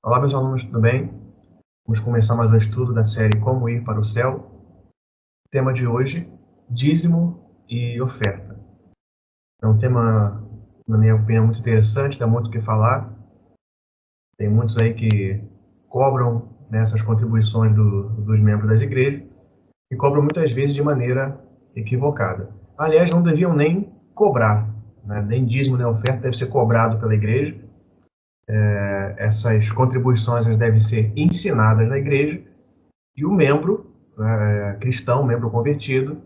Olá, meus alunos, tudo bem? Vamos começar mais um estudo da série Como Ir para o Céu. Tema de hoje, dízimo e oferta. É um tema, na minha opinião, muito interessante, dá muito o que falar. Tem muitos aí que cobram essas contribuições dos membros das igrejas e cobram muitas vezes de maneira equivocada. Aliás, não deviam nem cobrar, né? Nem dízimo nem oferta deve ser cobrado pela igreja. Essas contribuições devem ser ensinadas na igreja. E o membro cristão, membro convertido,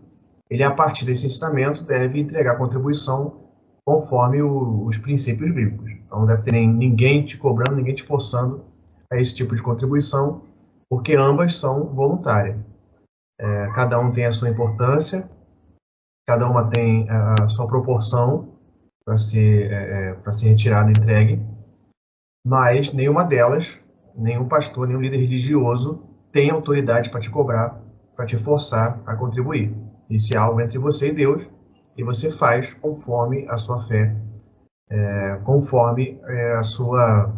ele, a partir desse ensinamento, deve entregar contribuição conforme os princípios bíblicos. Então, não deve ter ninguém te cobrando, ninguém te forçando a esse tipo de contribuição, porque ambas são voluntárias. Cada um tem a sua importância, cada uma tem a sua proporção para ser retirada e entregue, mas nenhuma delas, nenhum pastor, nenhum líder religioso tem autoridade para te cobrar, para te forçar a contribuir. Isso é algo entre você e Deus, e você faz conforme a sua fé, conforme a sua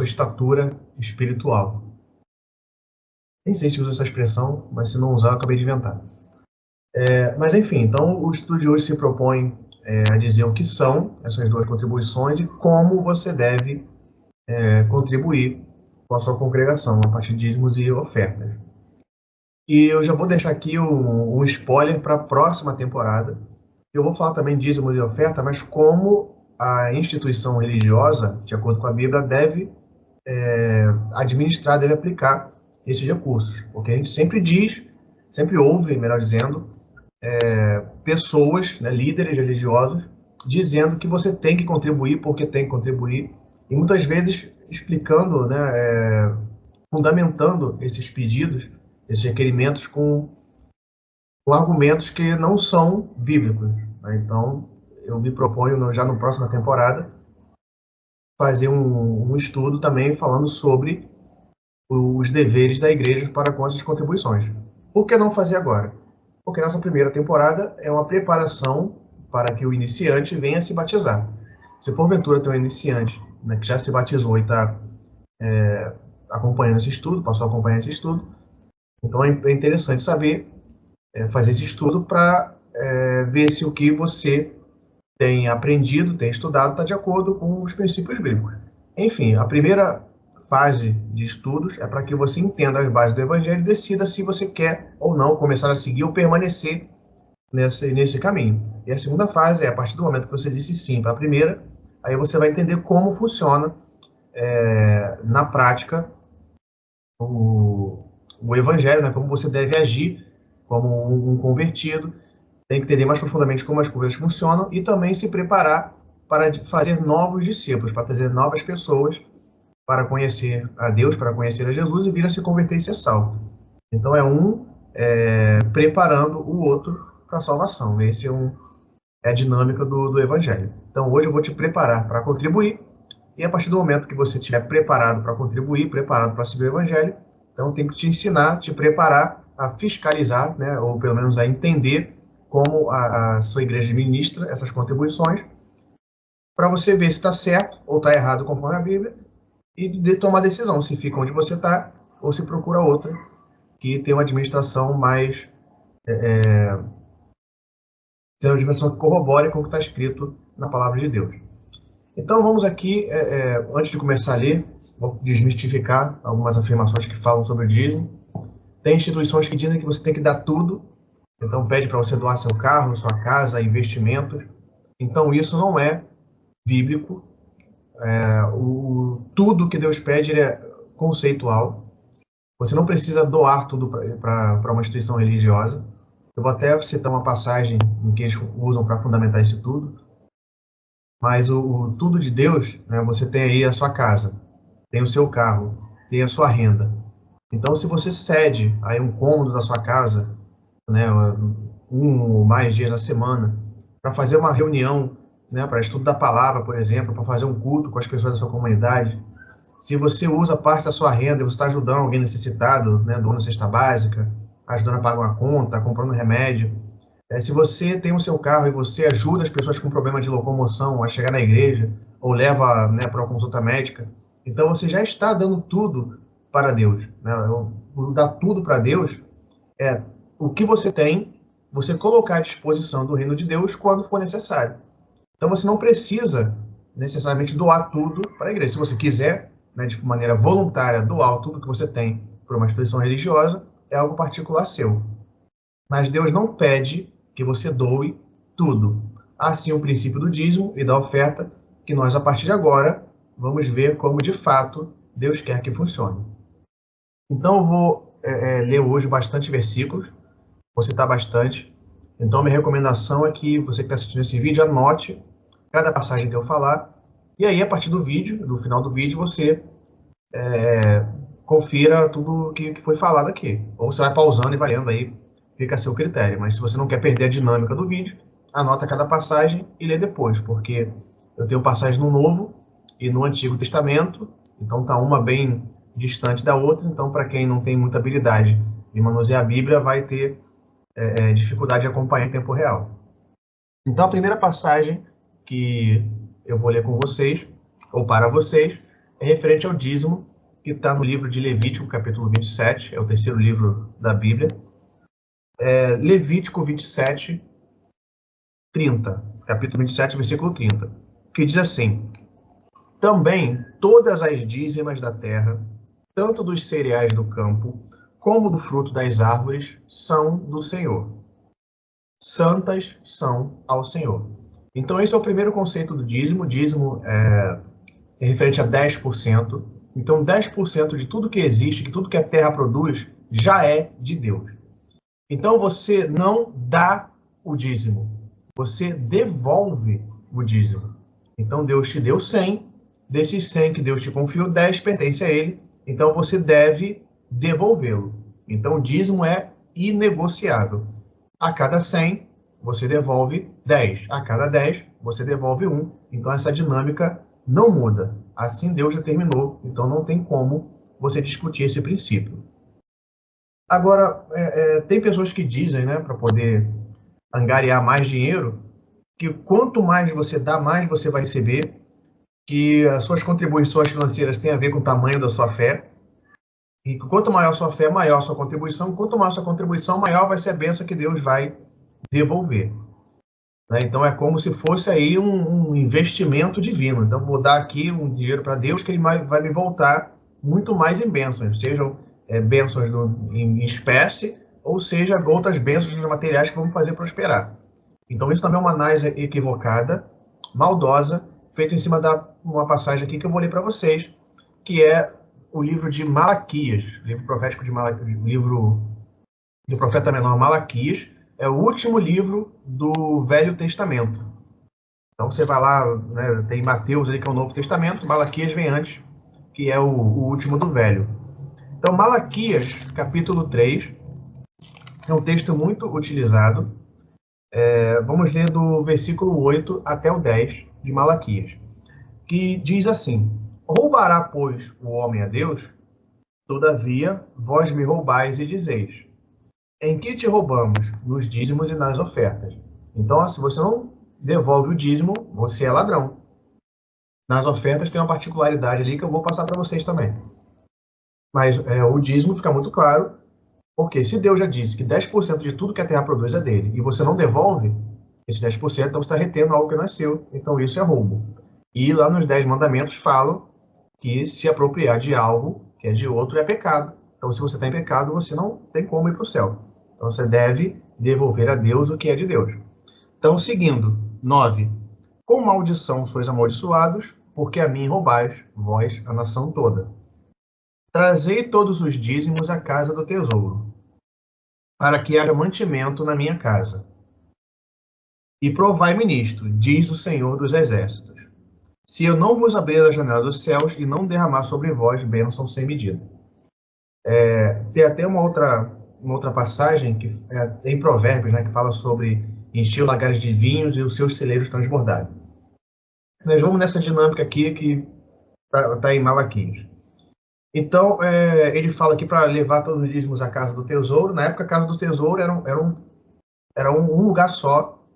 estatura espiritual. Nem sei se usa essa expressão, mas se não usar, eu acabei de inventar. Mas enfim, então o estudo de hoje se propõe a dizer o que são essas duas contribuições e como você deve contribuir com a sua congregação, a partir de dízimos e ofertas. E eu já vou deixar aqui um spoiler para a próxima temporada. Eu vou falar também de dízimos e oferta, mas como a instituição religiosa, de acordo com a Bíblia, deve administrar, deve aplicar esses recursos. Porque a gente sempre diz, sempre ouve, melhor dizendo, pessoas, né, líderes religiosos, dizendo que você tem que contribuir porque tem que contribuir, e muitas vezes explicando, né, fundamentando esses pedidos, esses requerimentos com argumentos que não são bíblicos. Né? Então, eu me proponho, já na próxima temporada, fazer um estudo também falando sobre os deveres da igreja para com essas contribuições. Por que não fazer agora? Porque nossa primeira temporada é uma preparação para que o iniciante venha se batizar. Se porventura tem um iniciante, né, que já se batizou e está acompanhando esse estudo, passou a acompanhar esse estudo, então é interessante saber, fazer esse estudo para ver se o que você tem aprendido, tem estudado, está de acordo com os princípios bíblicos. Enfim, a primeira fase de estudos é para que você entenda as bases do Evangelho e decida se você quer ou não começar a seguir ou permanecer nesse caminho. E a segunda fase é a partir do momento que você disse sim para a primeira, aí você vai entender como funciona na prática o Evangelho, né? Como você deve agir como um convertido, tem que entender mais profundamente como as coisas funcionam e também se preparar para fazer novos discípulos, para trazer novas pessoas para conhecer a Deus, para conhecer a Jesus e vir a se converter e ser salvo. Então preparando o outro para a salvação. Esse é a dinâmica do Evangelho. Então hoje eu vou te preparar para contribuir e a partir do momento que você estiver preparado para contribuir, preparado para seguir o Evangelho, então tem que te ensinar, te preparar a fiscalizar, né, ou pelo menos a entender como a sua igreja ministra essas contribuições, para você ver se está certo ou está errado conforme a Bíblia, e de tomar decisão, se fica onde você está ou se procura outra, que tem uma administração mais... tem uma administração que corrobore com o que está escrito na Palavra de Deus. Então vamos aqui, antes de começar a ler, vou desmistificar algumas afirmações que falam sobre o dízimo. Tem instituições que dizem que você tem que dar tudo, então pede para você doar seu carro, sua casa, investimentos. Então isso não é bíblico. Tudo que Deus pede é conceitual. Você não precisa doar tudo para uma instituição religiosa. Eu vou até citar uma passagem em que eles usam para fundamentar isso tudo. Mas o tudo de Deus, né, você tem aí a sua casa, tem o seu carro, tem a sua renda. Então, se você cede aí um cômodo da sua casa, né, um ou mais dias na semana, para fazer uma reunião, né, para estudo da palavra, por exemplo, para fazer um culto com as pessoas da sua comunidade, se você usa parte da sua renda e você está ajudando alguém necessitado, né, doando cesta básica, ajudando a pagar uma conta, comprando remédio, se você tem o seu carro e você ajuda as pessoas com problema de locomoção a chegar na igreja, ou leva, né, para uma consulta médica, Então você já está dando tudo para Deus, né? O dar tudo para Deus é o que você tem, você colocar à disposição do reino de Deus quando for necessário. Então você não precisa necessariamente doar tudo para a igreja. Se você quiser, né, de maneira voluntária, doar tudo que você tem para uma instituição religiosa, é algo particular seu. Mas Deus não pede que você doe tudo. Assim, o princípio do dízimo e da oferta, que nós, a partir de agora, vamos ver como, de fato, Deus quer que funcione. Então, eu vou ler hoje bastante versículos, vou citar bastante. Então, minha recomendação é que você que está assistindo esse vídeo, anote cada passagem que eu falar, e aí, a partir do vídeo, do final do vídeo, você confira tudo que foi falado aqui. Ou você vai pausando e vai lendo aí, fica a seu critério. Mas se você não quer perder a dinâmica do vídeo, anota cada passagem e lê depois, porque eu tenho passagem no Novo e no Antigo Testamento, então tá uma bem distante da outra, então para quem não tem muita habilidade de manusear a Bíblia, vai ter dificuldade de acompanhar em tempo real. Então a primeira passagem que eu vou ler com vocês, ou para vocês, é referente ao dízimo, que está no livro de Levítico, capítulo 27, é o terceiro livro da Bíblia. Levítico 27, 30, capítulo 27, versículo 30, que diz assim: também todas as dízimas da terra, tanto dos cereais do campo, como do fruto das árvores, são do Senhor. Santas são ao Senhor. Então esse é o primeiro conceito do dízimo. O dízimo é referente a 10%. Então 10% de tudo que existe, que tudo que a terra produz, já é de Deus. Então você não dá o dízimo, você devolve o dízimo. Então Deus te deu 100, desses 100 que Deus te confiou, 10 pertence a ele, então você deve devolvê-lo. Então o dízimo é inegociável. A cada 100, você devolve 10. A cada 10, você devolve 1. Então essa dinâmica não muda. Assim Deus determinou, então não tem como você discutir esse princípio. Agora, tem pessoas que dizem, né, para poder angariar mais dinheiro, que quanto mais você dá, mais você vai receber, que as suas contribuições financeiras têm a ver com o tamanho da sua fé, e que quanto maior a sua fé, maior a sua contribuição, quanto maior a sua contribuição, maior vai ser a bênção que Deus vai devolver. Né? Então é como se fosse aí um investimento divino. Então vou dar aqui um dinheiro para Deus que ele vai me voltar muito mais em bênçãos, sejam bênçãos em espécie, ou seja, outras bênçãos materiais que vão fazer prosperar. Então isso também é uma análise equivocada, maldosa, feita em cima de uma passagem aqui que eu vou ler para vocês, que é o livro de Malaquias, livro profético de Malaquias, livro do profeta menor Malaquias, é o último livro do Velho Testamento. Então você vai lá, né, tem Mateus ali que é o Novo Testamento, Malaquias vem antes, que é o último do Velho. Então Malaquias, capítulo 3, é um texto muito utilizado. Vamos ler do versículo 8 até o 10 de Malaquias, que diz assim: roubará, pois, o homem a Deus? Todavia, vós me roubais e dizeis: em que te roubamos? Nos dízimos e nas ofertas. Então, se você não devolve o dízimo, você é ladrão. Nas ofertas tem uma particularidade ali que eu vou passar para vocês também. Mas o dízimo fica muito claro, porque se Deus já disse que 10% de tudo que a terra produz é dele, e você não devolve esse 10%, então você está retendo algo que não é seu. Então isso é roubo. E lá nos 10 mandamentos falam que se apropriar de algo que é de outro é pecado. Então se você está em pecado, você não tem como ir para o céu. Então você deve devolver a Deus o que é de Deus. Então, seguindo, 9. Com maldição sois amaldiçoados, porque a mim roubais, vós, a nação toda. Trazei todos os dízimos à casa do tesouro, para que haja mantimento na minha casa. E provai-me nisto, diz o Senhor dos Exércitos, se eu não vos abrir a janela dos céus e não derramar sobre vós bênção sem medida. Tem até uma outra passagem que em Provérbios, né, que fala sobre encher os lagares de vinhos e os seus celeiros transbordarem. Nós vamos nessa dinâmica aqui que está em Malaquias. Então, ele fala aqui para levar todos os dízimos à casa do tesouro. Na época, a casa do tesouro era um lugar só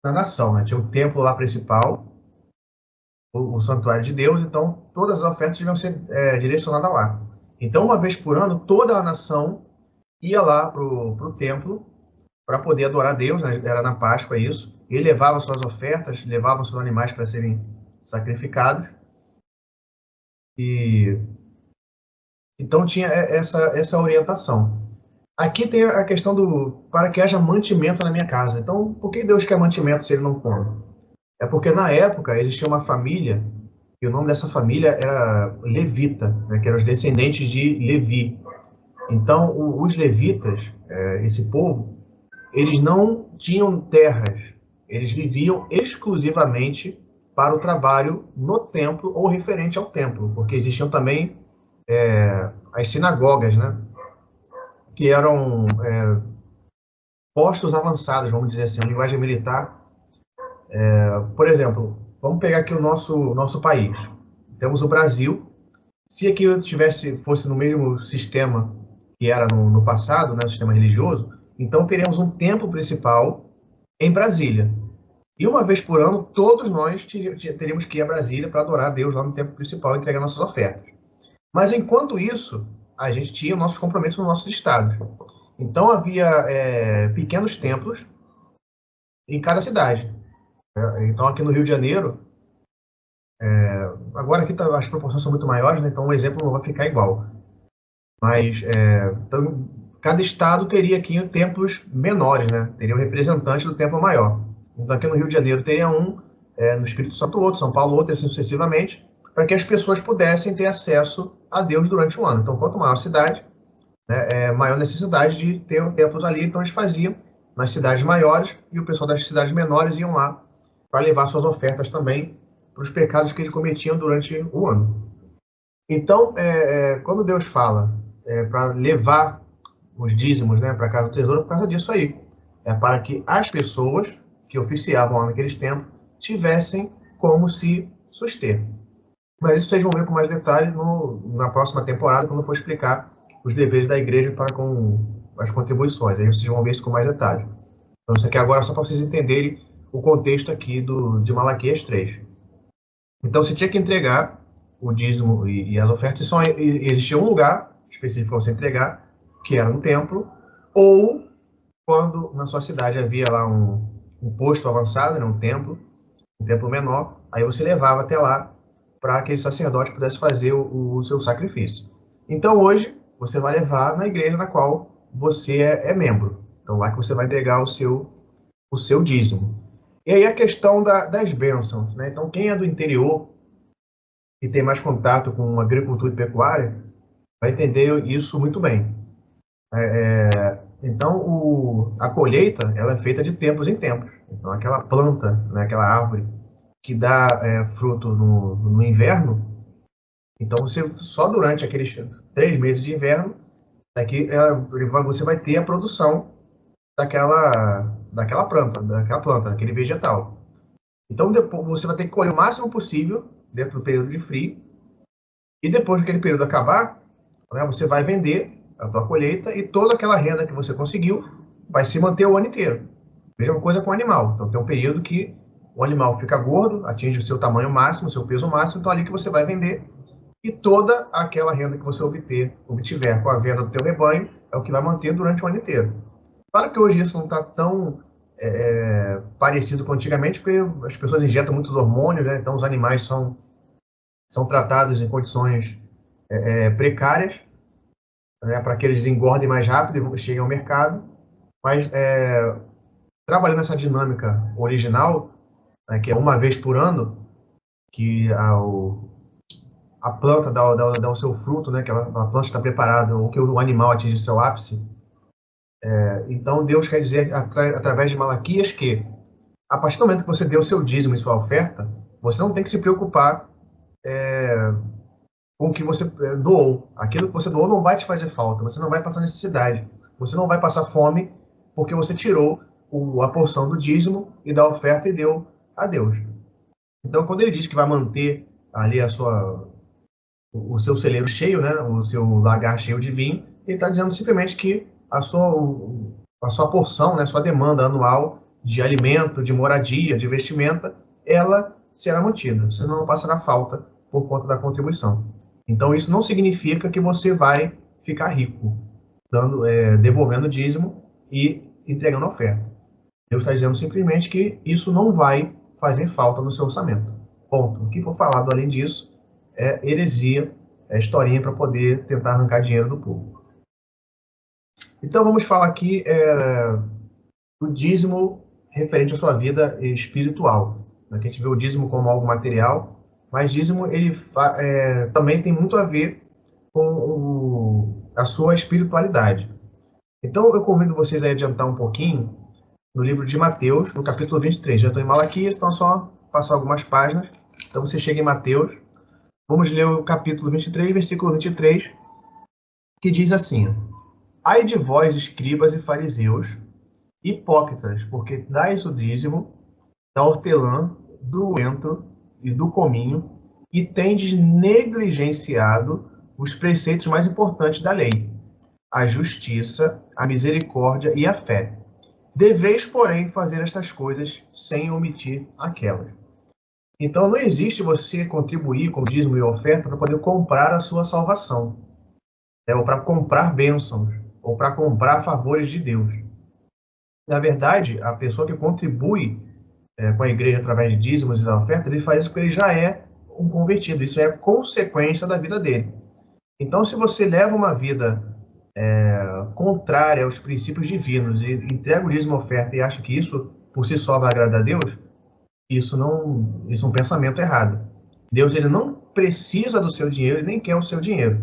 na nação. Né? Tinha o templo lá principal, o santuário de Deus, então todas as ofertas deviam ser direcionadas lá. Então, uma vez por ano, toda a nação ia lá para o templo para poder adorar Deus, né? Era na Páscoa isso. Ele levava suas ofertas, levava seus animais para serem sacrificados. E então tinha essa orientação. Aqui tem a questão do para que haja mantimento na minha casa. Então, por que Deus quer mantimento se ele não come? É porque na época existia uma família, e o nome dessa família era Levita, né, que eram os descendentes de Levi. Então, os levitas, esse povo, eles não tinham terras, eles viviam exclusivamente para o trabalho no templo ou referente ao templo, porque existiam também as sinagogas, né, que eram postos avançados, vamos dizer assim, uma linguagem militar. Por exemplo, vamos pegar aqui o nosso país. Temos o Brasil. Se aqui fosse no mesmo sistema que era no passado, né, o sistema religioso, então teríamos um templo principal em Brasília. E uma vez por ano, todos nós teríamos que ir a Brasília para adorar a Deus lá no templo principal e entregar nossas ofertas. Mas enquanto isso, a gente tinha nossos compromissos nos nossos estados. Então havia pequenos templos em cada cidade. Então aqui no Rio de Janeiro, agora aqui as proporções são muito maiores, né? Então o exemplo não vai ficar igual. Mas então, cada estado teria aqui templos menores, né? Teria um representante do templo maior. Então aqui no Rio de Janeiro teria um, no Espírito Santo outro, São Paulo outro, assim sucessivamente, para que as pessoas pudessem ter acesso a Deus durante o ano. Então quanto maior a cidade, né, maior necessidade de ter templos ali, então eles faziam nas cidades maiores e o pessoal das cidades menores iam lá para levar suas ofertas também para os pecados que eles cometiam durante o ano. Então, quando Deus fala para levar os dízimos, né, para a casa do tesouro, é por causa disso aí. É para que as pessoas que oficiavam lá naqueles tempos tivessem como se suster. Mas isso vocês vão ver com mais detalhes na próxima temporada, quando eu for explicar os deveres da igreja para com as contribuições. Aí vocês vão ver isso com mais detalhes. Então, isso aqui agora é só para vocês entenderem o contexto aqui de Malaquias 3. Então, você tinha que entregar o dízimo e as ofertas, só existia um lugar específico para você entregar, que era no templo, ou quando na sua cidade havia lá um posto avançado, né, um templo menor, aí você levava até lá para aquele sacerdote pudesse fazer o seu sacrifício. Então, hoje, você vai levar na igreja na qual você é membro. Então, lá que você vai entregar o seu dízimo. E aí a questão das bênçãos, né? Então, quem é do interior e tem mais contato com agricultura e pecuária vai entender isso muito bem. Então, a colheita ela é feita de tempos em tempos. Então, aquela planta, né, aquela árvore que dá fruto no inverno, então você só durante aqueles 3 meses de inverno você vai ter a produção daquela planta, daquele vegetal. Então, depois você vai ter que colher o máximo possível dentro do período de frio. E depois que aquele período acabar, né, você vai vender a tua colheita e toda aquela renda que você conseguiu vai se manter o ano inteiro. Mesma coisa com o animal. Então, tem um período que o animal fica gordo, atinge o seu tamanho máximo, o seu peso máximo, então ali que você vai vender. E toda aquela renda que você obtiver com a venda do teu rebanho é o que vai manter durante o ano inteiro. Claro que hoje isso não está tão parecido com antigamente, porque as pessoas injetam muitos hormônios, né? Então os animais são tratados em condições precárias, né? Para que eles engordem mais rápido e cheguem ao mercado. Mas trabalhando nessa dinâmica original, né, que é uma vez por ano, que a planta dá o seu fruto, né, que a planta está preparada, ou que o animal atinge seu ápice. Então, Deus quer dizer, através de Malaquias, que a partir do momento que você deu o seu dízimo e sua oferta, você não tem que se preocupar com o que você doou. Aquilo que você doou não vai te fazer falta, você não vai passar necessidade, você não vai passar fome, porque você tirou a porção do dízimo e da oferta e deu a Deus. Então, quando ele diz que vai manter ali o seu celeiro cheio, né, o seu lagar cheio de vinho, ele está dizendo simplesmente que a sua porção, né, sua demanda anual de alimento, de moradia, de vestimenta, ela será mantida, você não passará falta por conta da contribuição. Então, isso não significa que você vai ficar rico, devolvendo o dízimo e entregando a oferta. Deus está dizendo simplesmente que isso não vai fazer falta no seu orçamento. Ponto. O que for falado além disso é heresia, é historinha para poder tentar arrancar dinheiro do povo. Então, vamos falar aqui do dízimo referente à sua vida espiritual. A gente vê o dízimo como algo material, mas dízimo ele também tem muito a ver com a sua espiritualidade. Então, eu convido vocês a adiantar um pouquinho no livro de Mateus, no capítulo 23. Já estou em Malaquias, então é só passar algumas páginas. Então, você chega em Mateus. Vamos ler o capítulo 23, versículo 23, que diz assim: Ai de vós, escribas e fariseus, hipócritas, porque dais o dízimo da hortelã, do coentro e do cominho, e tendes negligenciado os preceitos mais importantes da lei, a justiça, a misericórdia e a fé. Deveis, porém, fazer estas coisas sem omitir aquelas. Então, não existe você contribuir com dízimo e oferta para poder comprar a sua salvação, ou para comprar bênçãos, ou para comprar favores de Deus. Na verdade, a pessoa que contribui com a igreja através de dízimos e oferta, ele faz isso porque ele já é um convertido. Isso é consequência da vida dele. Então, se você leva uma vida contrária aos princípios divinos e entrega o dízimo e oferta e acha que isso por si só vai agradar a Deus, isso é um pensamento errado. Deus ele não precisa do seu dinheiro e nem quer o seu dinheiro.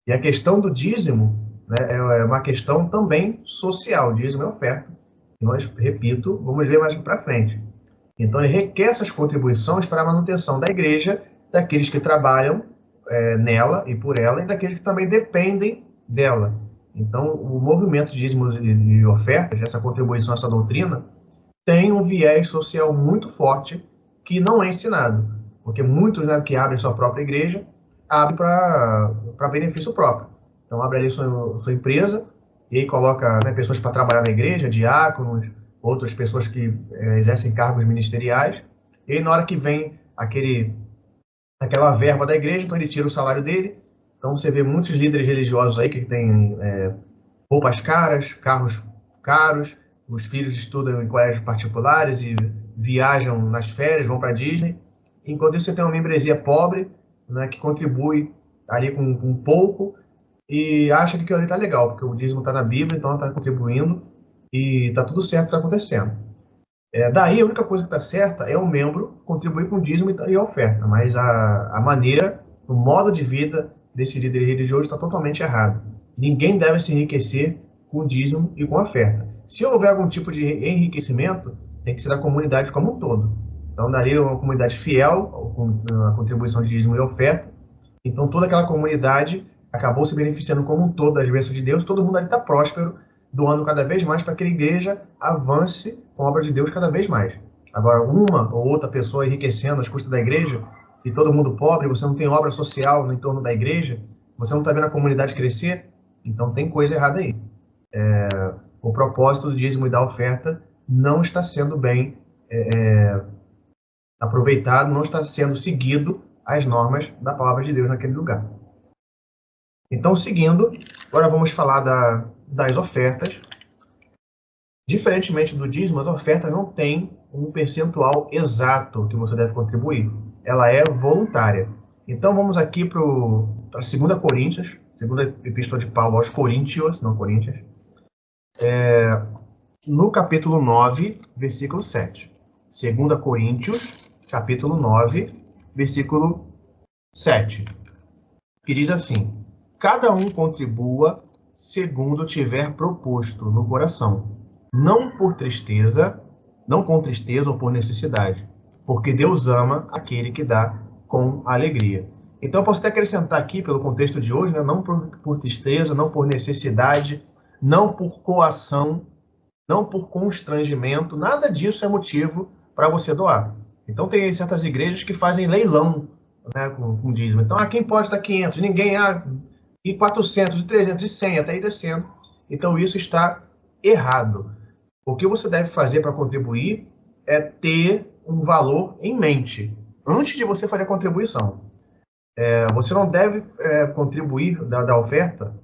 E a questão do dízimo, né, é uma questão também social. Dízimo é oferta. E nós, repito, vamos ver mais para frente. Então, ele requer essas contribuições para a manutenção da igreja, daqueles que trabalham nela e por ela, e daqueles que também dependem dela. Então, o movimento de dízimos e ofertas, essa contribuição, essa doutrina, tem um viés social muito forte que não é ensinado. Porque muitos, né, que abrem sua própria igreja, abrem para benefício próprio. Então, abre ali sua empresa, e aí coloca, né, pessoas para trabalhar na igreja, diáconos, outras pessoas que exercem cargos ministeriais, e aí na hora que vem aquela verba da igreja, então ele tira o salário dele. Então você vê muitos líderes religiosos aí que têm roupas caras, carros caros, os filhos estudam em colégios particulares e viajam nas férias, vão para Disney, enquanto isso você tem uma membresia pobre, né, que contribui ali com pouco, e acha que aquilo ali está legal, porque o dízimo está na Bíblia, então ela está contribuindo e está tudo certo que está acontecendo. Daí a única coisa que está certa é o membro contribuir com o dízimo e a oferta, mas a maneira, o modo de vida desse líder religioso está totalmente errado. Ninguém deve se enriquecer com o dízimo e com a oferta. Se houver algum tipo de enriquecimento, tem que ser da comunidade como um todo. Então daria uma comunidade fiel com a contribuição de dízimo e oferta, então toda aquela comunidade acabou se beneficiando como um todo das bênçãos de Deus, todo mundo ali está próspero, doando cada vez mais para que a igreja avance com a obra de Deus cada vez mais. Agora, uma ou outra pessoa enriquecendo às custas da igreja, e todo mundo pobre, você não tem obra social no entorno da igreja, você não está vendo a comunidade crescer, então tem coisa errada aí. O propósito do dízimo e da oferta não está sendo bem aproveitado, não está sendo seguido as normas da palavra de Deus naquele lugar. Então, seguindo, agora vamos falar das ofertas. Diferentemente do dízimo, as ofertas não têm um percentual exato que você deve contribuir. Ela é voluntária. Então, vamos aqui para a 2 Coríntios, segunda epístola de Paulo aos Coríntios, não Coríntios, no capítulo 9, versículo 7. 2 Coríntios, capítulo 9, versículo 7, que diz assim: cada um contribua segundo tiver proposto no coração, não com tristeza ou por necessidade, porque Deus ama aquele que dá com alegria. Então, eu posso até acrescentar aqui, pelo contexto de hoje, né, não por tristeza, não por necessidade, não por coação, não por constrangimento, nada disso é motivo para você doar. Então, tem certas igrejas que fazem leilão, né, com dízimo. Então, quem pode dar 500? Ninguém, e 400, 300, 100, até ir descendo. Então, isso está errado. O que você deve fazer para contribuir é ter um valor em mente antes de você fazer a contribuição. Você não deve contribuir da oferta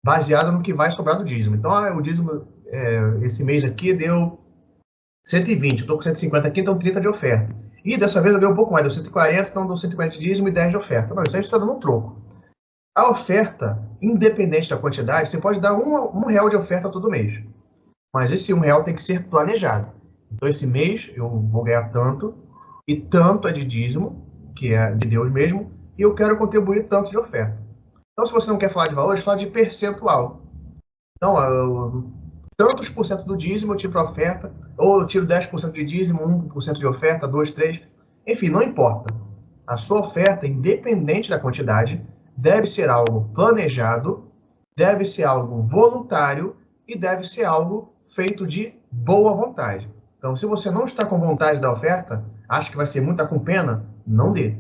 baseada no que vai sobrar do dízimo. Então, o dízimo, esse mês aqui deu 120, eu estou com 150 aqui, então 30 de oferta. E dessa vez eu dei um pouco mais, deu 140, então deu 140 de dízimo e 10 de oferta. Não, isso aí você está dando um troco. A oferta, independente da quantidade, você pode dar um real de oferta todo mês. Mas esse R$1 tem que ser planejado. Então, esse mês eu vou ganhar tanto, e tanto é de dízimo, que é de Deus mesmo, e eu quero contribuir tanto de oferta. Então, se você não quer falar de valores, fala de percentual. Então, tantos por cento do dízimo eu tiro para oferta, ou eu tiro 10% de dízimo, 1% de oferta, 2, 3, enfim, não importa. A sua oferta, independente da quantidade, deve ser algo planejado, deve ser algo voluntário e deve ser algo feito de boa vontade. Então, se você não está com vontade da oferta, acha que vai ser muito, tá com pena, não dê.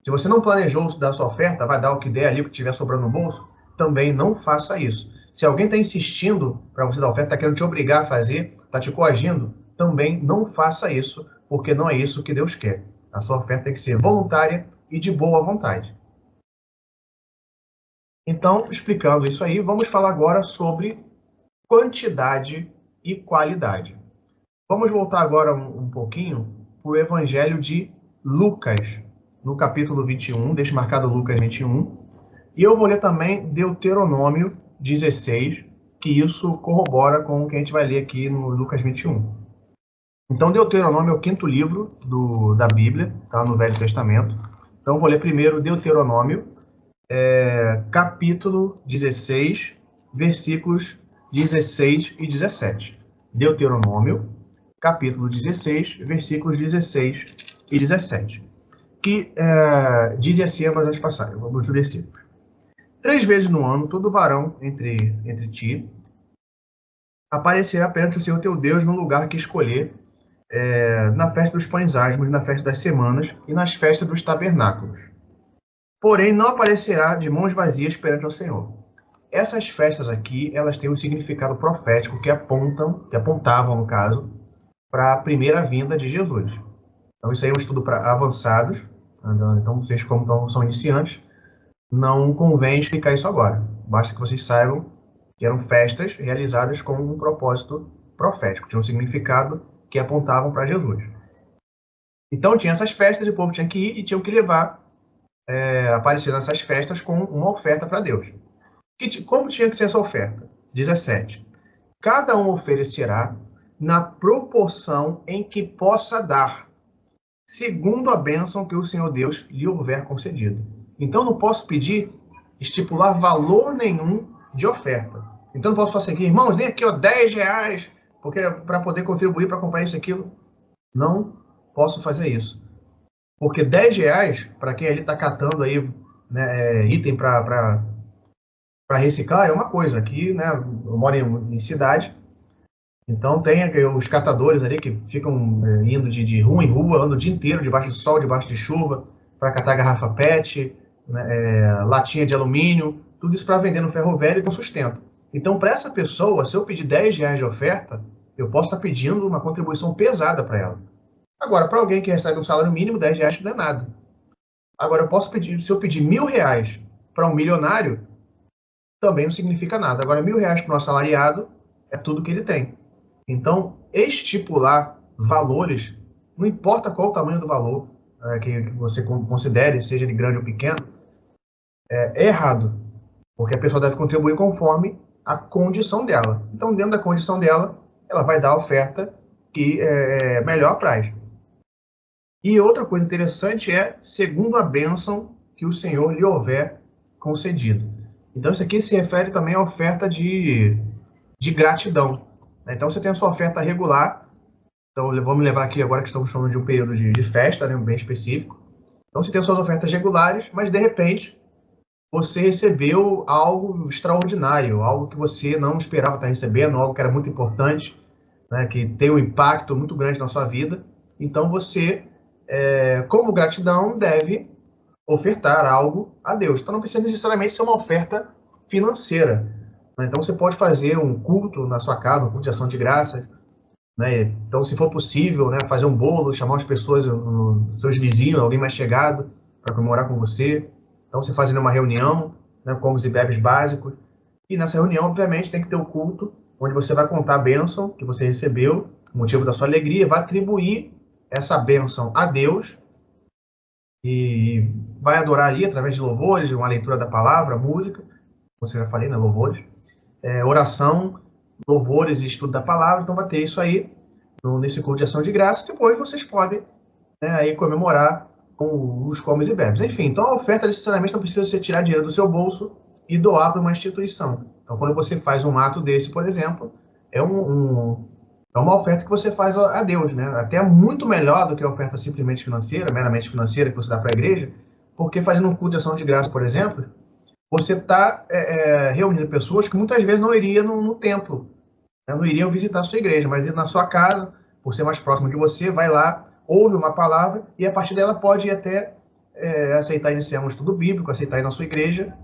Se você não planejou dar sua oferta, vai dar o que der ali, o que tiver sobrando no bolso, também não faça isso. Se alguém está insistindo para você dar oferta, está querendo te obrigar a fazer, está te coagindo, também não faça isso, porque não é isso que Deus quer. A sua oferta tem que ser voluntária e de boa vontade. Então, explicando isso aí, vamos falar agora sobre quantidade e qualidade. Vamos voltar agora um pouquinho para o Evangelho de Lucas, no capítulo 21, deixa marcado Lucas 21, e eu vou ler também Deuteronômio 16, que isso corrobora com o que a gente vai ler aqui no Lucas 21. Então, Deuteronômio é o quinto livro da Bíblia, tá, no Velho Testamento. Então, eu vou ler primeiro Deuteronômio, capítulo 16, versículos 16 e 17. Deuteronômio, capítulo 16, versículos 16 e 17. Que dizem assim ambas as passagens. Vamos ler versículos. 3 vezes no ano, todo varão entre ti aparecerá perante o Senhor teu Deus no lugar que escolher, na festa dos pães asmos, na festa das semanas e nas festas dos tabernáculos. Porém, não aparecerá de mãos vazias perante o Senhor. Essas festas aqui, elas têm um significado profético que apontavam, no caso, para a primeira vinda de Jesus. Então, isso aí é um estudo para avançados. Então, vocês, como são iniciantes, não convém explicar isso agora. Basta que vocês saibam que eram festas realizadas com um propósito profético, tinha um significado que apontavam para Jesus. Então, tinha essas festas, e o povo tinha que ir e tinham que levar, aparecer nessas festas com uma oferta para Deus. Como tinha que ser essa oferta? 17. Cada um oferecerá na proporção em que possa dar, segundo a bênção que o Senhor Deus lhe houver concedido. Então, não posso estipular valor nenhum de oferta. Então, não posso falar assim, irmãos, vem aqui, R$10, porque para poder contribuir para comprar isso e aquilo. Não posso fazer isso. Porque R$10, para quem ali está catando aí, né, item para reciclar, é uma coisa. Aqui, né, eu moro em cidade, então tem os catadores ali que ficam indo de rua em rua, andam o dia inteiro, debaixo do sol, debaixo de chuva, para catar garrafa PET, né, latinha de alumínio, tudo isso para vender no ferro velho e com sustento. Então, para essa pessoa, se eu pedir R$10 de oferta, eu posso estar pedindo uma contribuição pesada para ela. Agora, para alguém que recebe um salário mínimo, R$10 não é nada. Agora, se eu pedir R$1.000 para um milionário, também não significa nada. Agora, R$1.000 para um assalariado é tudo que ele tem. Então, estipular valores, não importa qual o tamanho do valor que você considere, seja de grande ou pequeno, é errado. Porque a pessoa deve contribuir conforme a condição dela. Então, dentro da condição dela, ela vai dar a oferta que melhor apraz. E outra coisa interessante é, segundo a bênção que o Senhor lhe houver concedido. Então, isso aqui se refere também à oferta de gratidão. Então, você tem a sua oferta regular. Então, vamos levar aqui agora que estamos falando de um período de festa, né, bem específico. Então, você tem as suas ofertas regulares, mas, de repente, você recebeu algo extraordinário, algo que você não esperava estar recebendo, algo que era muito importante, né, que tem um impacto muito grande na sua vida. Então, você, como gratidão, deve ofertar algo a Deus. Então, não precisa necessariamente ser uma oferta financeira. Então, você pode fazer um culto na sua casa, um culto de ação de graças, né? Então, se for possível, né, fazer um bolo, chamar as pessoas, seus vizinhos, alguém mais chegado, para comemorar com você. Então, você fazendo uma reunião, né, com os bebes básicos. E nessa reunião, obviamente, tem que ter o culto, onde você vai contar a bênção que você recebeu, o motivo da sua alegria, vai atribuir essa bênção a Deus e vai adorar ali através de louvores, uma leitura da palavra, música, como eu já falei, né, louvores, oração, louvores e estudo da palavra. Então vai ter isso aí nesse culto de ação de graça. Depois vocês podem, né, aí comemorar com os comes e bebes. Enfim, então a oferta necessariamente não precisa ser tirar dinheiro do seu bolso e doar para uma instituição. Então, quando você faz um ato desse, por exemplo, é uma oferta que você faz a Deus, né? Até muito melhor do que a oferta simplesmente financeira, meramente financeira, que você dá para a igreja, porque fazendo um culto de ação de graça, por exemplo, você está reunindo pessoas que muitas vezes não iriam no templo, né? Não iriam visitar a sua igreja, mas ir na sua casa, por ser mais próximo de você, vai lá, ouve uma palavra e a partir dela pode ir até aceitar iniciar um estudo bíblico, aceitar ir na sua igreja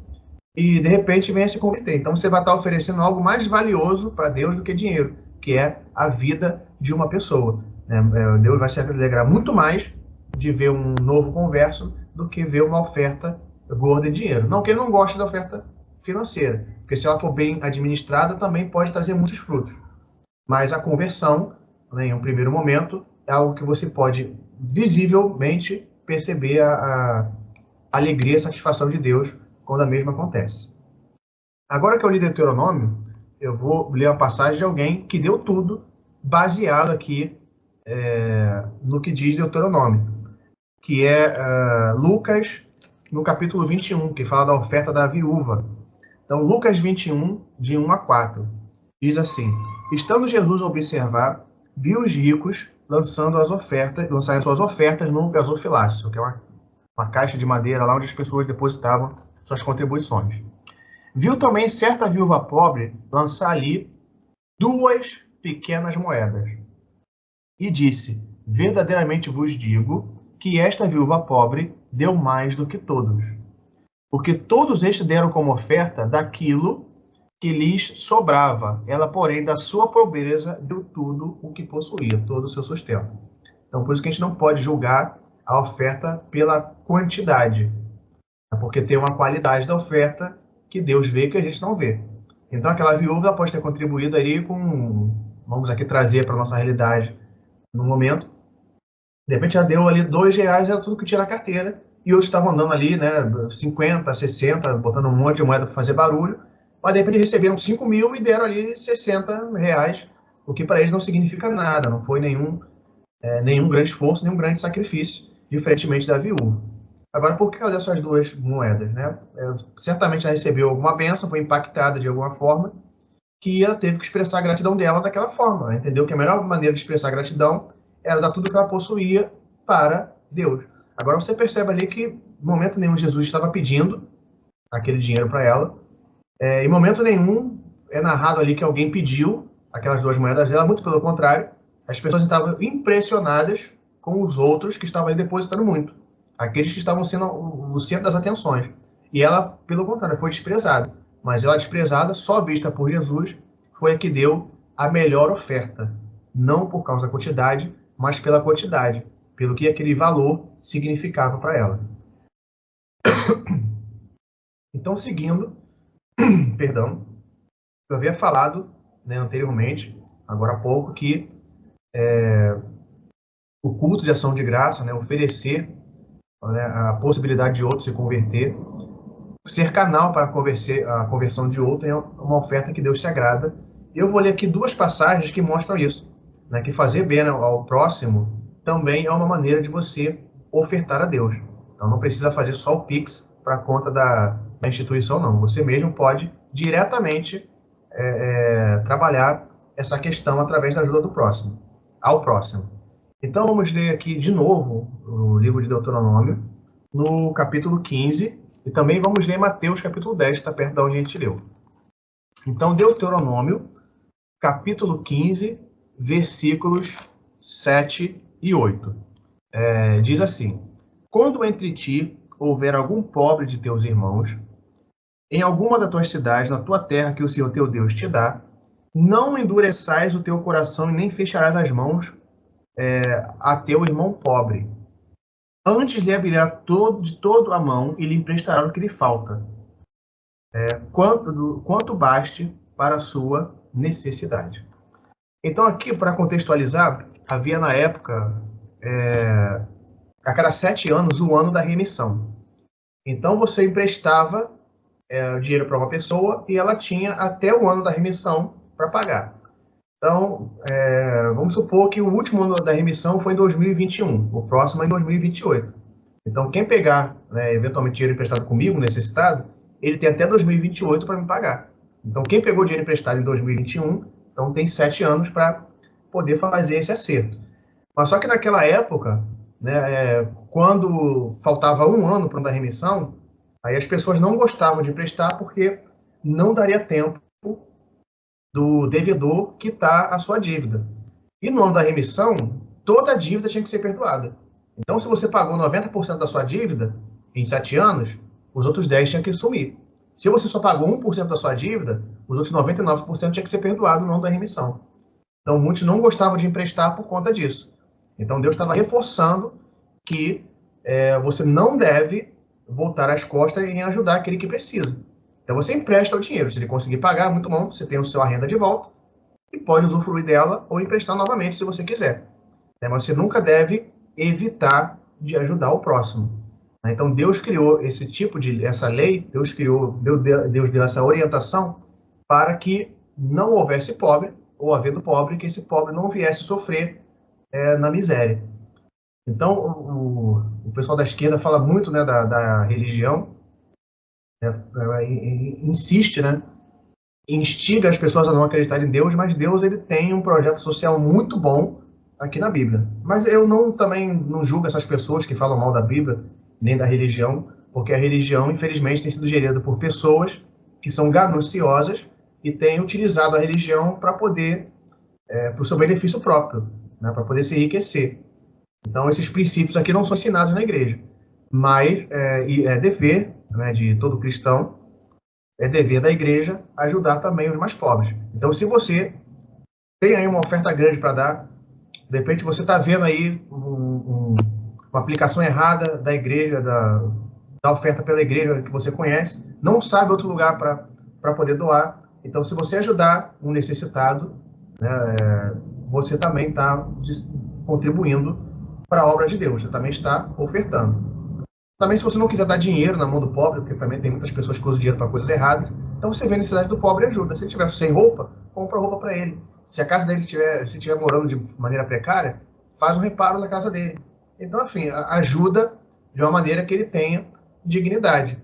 e de repente venha se converter. Então você vai estar oferecendo algo mais valioso para Deus do que dinheiro, que é a vida de uma pessoa, né? Deus vai se alegrar muito mais de ver um novo converso do que ver uma oferta gorda em dinheiro. Não que ele não goste da oferta financeira, porque se ela for bem administrada também pode trazer muitos frutos. Mas a conversão, né, em um primeiro momento, é algo que você pode visivelmente perceber a alegria e a satisfação de Deus quando a mesma acontece. Agora que eu li Deuteronômio, eu vou ler uma passagem de alguém que deu tudo baseado aqui no que diz Deuteronômio, que é Lucas, no capítulo 21, que fala da oferta da viúva. Então, Lucas 21, de 1 a 4, diz assim: Estando Jesus a observar, viu os ricos lançarem suas ofertas no gasofilácio, que é uma caixa de madeira lá onde as pessoas depositavam suas contribuições. Viu também certa viúva pobre lançar ali 2 pequenas moedas. E disse: Verdadeiramente vos digo que esta viúva pobre deu mais do que todos. Porque todos estes deram como oferta daquilo que lhes sobrava. Ela, porém, da sua pobreza, deu tudo o que possuía, todo o seu sustento. Então, por isso que a gente não pode julgar a oferta pela quantidade, porque tem uma qualidade da oferta que Deus vê que a gente não vê. Então, aquela viúva pode ter contribuído ali com, vamos aqui trazer para a nossa realidade no momento, de repente ela deu ali R$2, era tudo que tinha na carteira, e outros estavam andando ali, né, 50, 60, botando um monte de moeda para fazer barulho, mas de repente receberam 5 mil e deram ali R$60, o que para eles não significa nada, não foi nenhum grande esforço, nenhum grande sacrifício, diferentemente da viúva. Agora, por que ela deu essas 2 moedas, né? Certamente ela recebeu alguma bênção, foi impactada de alguma forma, que ela teve que expressar a gratidão dela daquela forma. Ela entendeu que a melhor maneira de expressar gratidão era dar tudo que ela possuía para Deus. Agora você percebe ali que, em momento nenhum, Jesus estava pedindo aquele dinheiro para ela. Em momento nenhum é narrado ali que alguém pediu aquelas 2 moedas dela, muito pelo contrário. As pessoas estavam impressionadas com os outros que estavam ali depositando muito. Aqueles que estavam sendo o centro das atenções. E ela, pelo contrário, foi desprezada. Mas ela, desprezada, só vista por Jesus, foi a que deu a melhor oferta. Não por causa da quantidade, mas pela quantidade. Pelo que aquele valor significava para ela. Então, seguindo, perdão, eu havia falado, né, anteriormente, agora há pouco, que o culto de ação de graça, né, oferecer, né, a possibilidade de outro se converter, ser canal para a conversão de outro é uma oferta que Deus se agrada. Eu vou ler aqui 2 passagens que mostram isso, né, que fazer bem ao próximo também é uma maneira de você ofertar a Deus. Então não precisa fazer só o Pix para a conta da instituição, não. Você mesmo pode diretamente trabalhar essa questão através da ajuda ao próximo. Então vamos ler aqui de novo o livro de Deuteronômio, no capítulo 15, e também vamos ler Mateus capítulo 10, que está perto de onde a gente leu. Então, Deuteronômio, capítulo 15, versículos 7 e 8. Diz assim: Quando entre ti houver algum pobre de teus irmãos, em alguma das tuas cidades, na tua terra que o Senhor teu Deus te dá, Não endureçais o teu coração e nem fecharás as mãos a teu irmão pobre. Antes lhe abrirá de todo a mão e lhe emprestará o que lhe falta, quanto baste para a sua necessidade. Então, aqui, para contextualizar, havia na época, a cada 7 anos, o ano da remissão. Então, você emprestava o dinheiro para uma pessoa e ela tinha até o ano da remissão para pagar. Então, vamos supor que o último ano da remissão foi em 2021, o próximo é em 2028. Então, quem pegar, eventualmente, dinheiro emprestado comigo, necessitado, ele tem até 2028 para me pagar. Então, quem pegou dinheiro emprestado em 2021, então tem 7 anos para poder fazer esse acerto. Mas só que naquela época, quando faltava um ano para a remissão, aí as pessoas não gostavam de emprestar porque não daria tempo do devedor quitar a sua dívida. E no ano da remissão, toda a dívida tinha que ser perdoada. Então, se você pagou 90% da sua dívida em 7 anos, os outros 10 tinham que sumir. Se você só pagou 1% da sua dívida, os outros 99% tinha que ser perdoado no ano da remissão. Então, muitos não gostavam de emprestar por conta disso. Então, Deus estava reforçando que você não deve voltar as costas em ajudar aquele que precisa. Então, você empresta o dinheiro. Se ele conseguir pagar, muito bom, você tem a sua renda de volta e pode usufruir dela ou emprestar novamente se você quiser. Mas você nunca deve evitar de ajudar o próximo. Então, Deus criou essa lei, Deus deu essa orientação para que não houvesse pobre, ou havendo pobre, que esse pobre não viesse sofrer na miséria. Então, o pessoal da esquerda fala muito, da religião, insiste, instiga as pessoas a não acreditarem em Deus, mas Deus ele tem um projeto social muito bom aqui na Bíblia. Mas eu também não julgo essas pessoas que falam mal da Bíblia, nem da religião, porque a religião, infelizmente, tem sido gerida por pessoas que são gananciosas e têm utilizado a religião para poder, para o seu benefício próprio, para poder se enriquecer. Então, esses princípios aqui não são ensinados na igreja, mas é dever de todo cristão, é dever da igreja ajudar também os mais pobres. Então, se você tem aí uma oferta grande para dar, de repente você está vendo aí uma aplicação errada da igreja, da oferta pela igreja que você conhece, não sabe outro lugar para poder doar. Então, se você ajudar um necessitado, você também está contribuindo para a obra de Deus, você também está ofertando. Também, se você não quiser dar dinheiro na mão do pobre, porque também tem muitas pessoas que usam dinheiro para coisas erradas, então você vê a necessidade do pobre e ajuda. Se ele estiver sem roupa, compra roupa para ele. Se a casa dele estiver morando de maneira precária, faz um reparo na casa dele. Então, enfim, ajuda de uma maneira que ele tenha dignidade.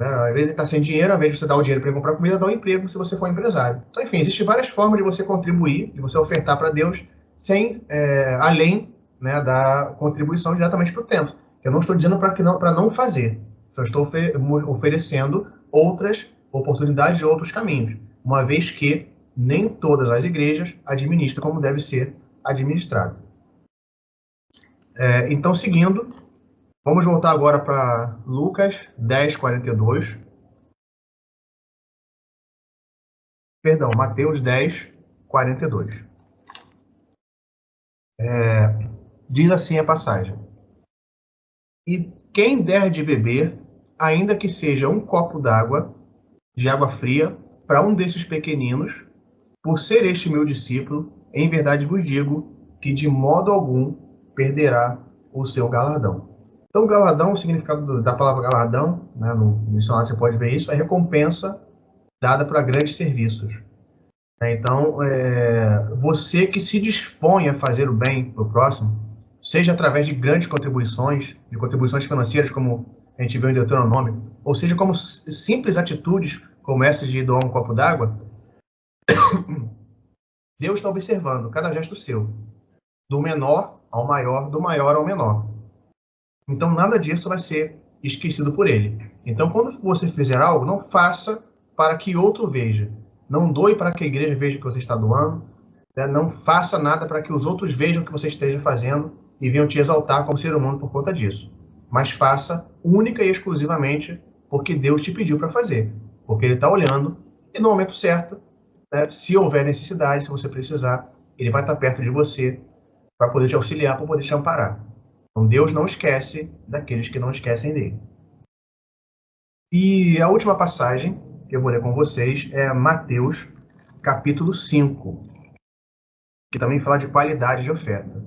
Às vezes ele está sem dinheiro, ao invés de você dar o dinheiro para ele comprar comida, dá um emprego se você for empresário. Então, enfim, existem várias formas de você contribuir, de você ofertar para Deus, além da contribuição diretamente para o templo. Eu não estou dizendo para não fazer, só estou oferecendo outras oportunidades e outros caminhos, uma vez que nem todas as igrejas administram como deve ser administrado. Então, seguindo, vamos voltar agora para Lucas 10, 42. Perdão, Mateus 10, 42. Diz assim a passagem: E quem der de beber, ainda que seja um copo de água fria, para um desses pequeninos, por ser este meu discípulo, em verdade vos digo que de modo algum perderá o seu galardão. Então, galardão, o significado da palavra galardão, no dicionário você pode ver isso, é recompensa dada para grandes serviços. Então, você que se dispõe a fazer o bem para o próximo, seja através de grandes contribuições, de contribuições financeiras, como a gente viu em Deuteronômio, ou seja, como simples atitudes, como essa de doar um copo d'água, Deus está observando cada gesto seu, do menor ao maior, do maior ao menor. Então, nada disso vai ser esquecido por ele. Então, quando você fizer algo, não faça para que outro veja. Não doe para que a igreja veja que você está doando. Não faça nada para que os outros vejam o que você esteja fazendo e venham te exaltar como ser humano por conta disso. Mas faça única e exclusivamente porque Deus te pediu para fazer. Porque Ele está olhando e no momento certo né? Se houver necessidade, se você precisar, ele vai estar perto de você para poder te auxiliar, para poder te amparar. Então, Deus não esquece daqueles que não esquecem dele. E a última passagem que eu vou ler com vocês é Mateus, capítulo 5, que também fala de qualidade de oferta.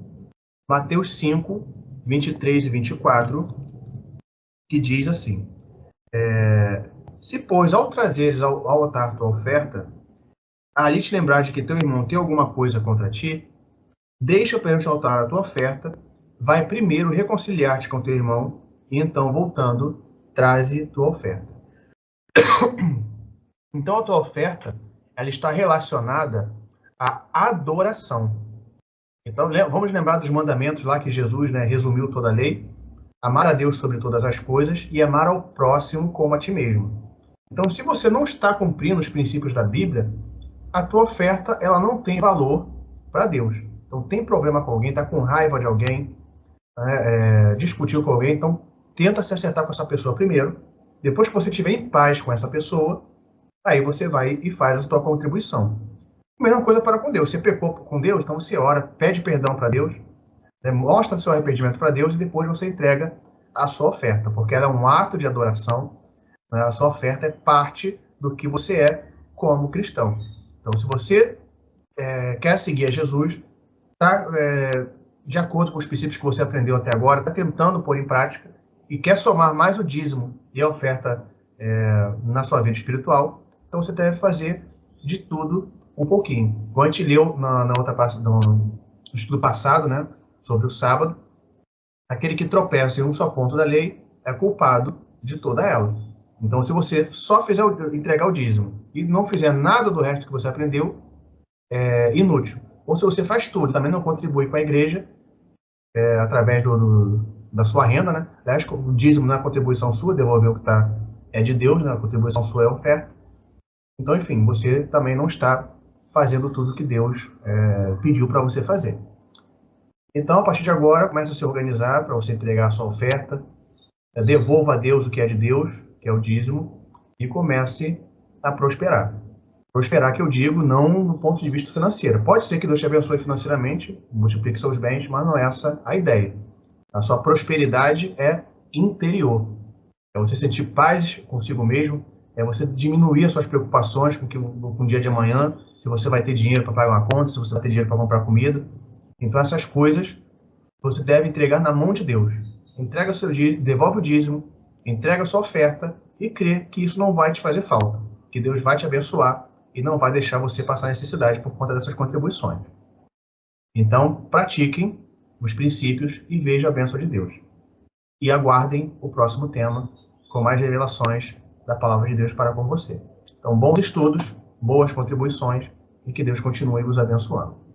Mateus 5, 23 e 24, que diz assim: Se, pois, ao trazeres ao altar tua oferta, ali te lembrar de que teu irmão tem alguma coisa contra ti, deixa perante o altar a tua oferta, vai primeiro reconciliar-te com teu irmão, e então, voltando, traze tua oferta. Então, a tua oferta, ela está relacionada à adoração. Então, vamos lembrar dos mandamentos lá que Jesus, né, resumiu toda a lei: amar a Deus sobre todas as coisas e amar ao próximo como a ti mesmo. Então, se você não está cumprindo os princípios da Bíblia, a tua oferta ela não tem valor para Deus. Então, tem problema com alguém, está com raiva de alguém, né, discutiu com alguém, então tenta se acertar com essa pessoa primeiro. Depois que você estiver em paz com essa pessoa, aí você vai e faz a tua contribuição. A mesma coisa para com Deus. Você pecou com Deus, então você ora, pede perdão para Deus, né, mostra seu arrependimento para Deus e depois você entrega a sua oferta, porque ela é um ato de adoração, né, a sua oferta é parte do que você é como cristão. Então, se você quer seguir a Jesus, está de acordo com os princípios que você aprendeu até agora, está tentando pôr em prática e quer somar mais o dízimo e a oferta na sua vida espiritual, então você deve fazer de tudo um pouquinho. Como a gente leu no estudo passado, né, sobre o sábado, aquele que tropeça em um só ponto da lei é culpado de toda ela. Então, se você só fizer entregar o dízimo e não fizer nada do resto que você aprendeu, é inútil. Ou se você faz tudo, também não contribui com a igreja, através da sua renda, né? Aliás, o dízimo não é contribuição sua, devolver o que é de Deus, né? A contribuição sua é a oferta. Então, enfim, você também não está fazendo tudo que Deus pediu para você fazer. Então, a partir de agora, comece a se organizar para você entregar a sua oferta, devolva a Deus o que é de Deus, que é o dízimo, e comece a prosperar. Prosperar, que eu digo, não do ponto de vista financeiro. Pode ser que Deus te abençoe financeiramente, multiplique seus bens, mas não é essa a ideia. A sua prosperidade é interior. É você sentir paz consigo mesmo, é você diminuir as suas preocupações com o dia de amanhã, se você vai ter dinheiro para pagar uma conta, se você vai ter dinheiro para comprar comida. Então, essas coisas você deve entregar na mão de Deus. Entrega o seu dízimo, devolve o dízimo, entrega a sua oferta e crê que isso não vai te fazer falta, que Deus vai te abençoar e não vai deixar você passar necessidade por conta dessas contribuições. Então, pratiquem os princípios e vejam a bênção de Deus. E aguardem o próximo tema com mais revelações da palavra de Deus para com você. Então, bons estudos, boas contribuições e que Deus continue vos abençoando.